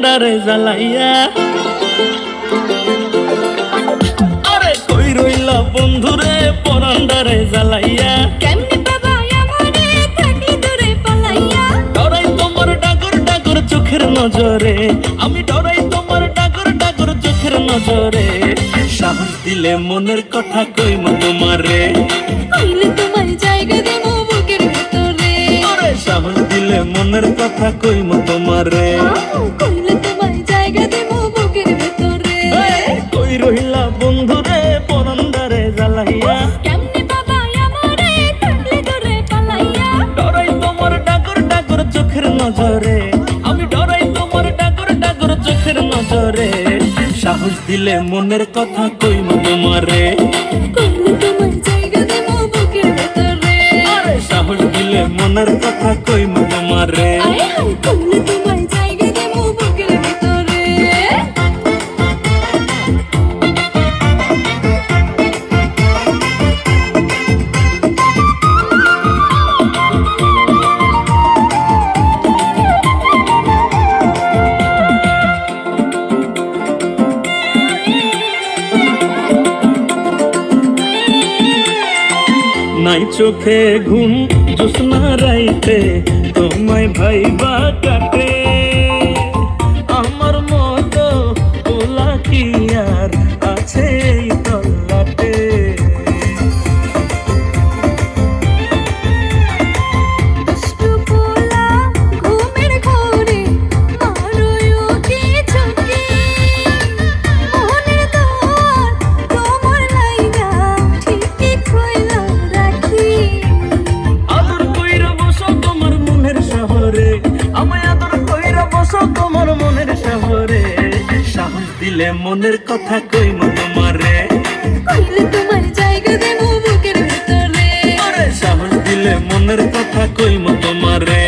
পরান্ডারে জ্বালাইয়া। আরে কই রইলা বন্ধুরে পরান্ডারে জ্বালাইয়া। কেমনে বাবা আমারে থাকি দূরে পালাইয়া। ডরাই তোমার ডাগর ডাগর চোখের নজরে, আমি ডরাই তোমার ডাগর ডাগর চোখের নজরে। সাহস দিলে মনের কথা কইম তোমারে, কইলে তোমার জায়গা দেবো বুকের ভেতরে। আরে সাহস দিলে মনের কথা কইম তোমারে। কইলে তোমার জায়গা দেবো বুকের ভেতরে। কই রইলা বন্ধুরে পরান্ডারে জ্বালাইয়া। কেমনে বাবা আমারে থাকলে দূরে পালাইয়া। ডরাই তোমার ডাগর ডাগর চোখের নজরে, আমি ডরাই তোমার ডাগর ডাগর চোখের নজরে। সাহস দিলে মনের কথা কইম তোমারে, কইলে তোমার জায়গা দেবো বুকের ভেতরে। আরে সাহস দিলে মনের কথা কইম তোমারে। আয় হায় কইলে তোমার জায়গা দেবো বুকের ভেতরে। নাই চোখে ঘুম জোছনা রাইতে তোমায় ভাইবা কাটে। আমার মতো ওলা কি আর আছে এই তল্লাটে। দুষ্টু পোলা ঘুমের ঘোরে মারোয় ওকে ঝুঁকি। মনের দোয়ার তোমার লাইগা ঠিকই খোলা রাখি। আদর কইরা বসো তোমার মনের শহরে, আমায় আদর কইরা বসো তোমার মনের শহরে। সাহস দিলে মনের কথা কইম তোমারে, কইলে তোমার জায়গা দেবো বুকের ভেতরে। আরে সাহস দিলে মনের কথা কইম তোমারে।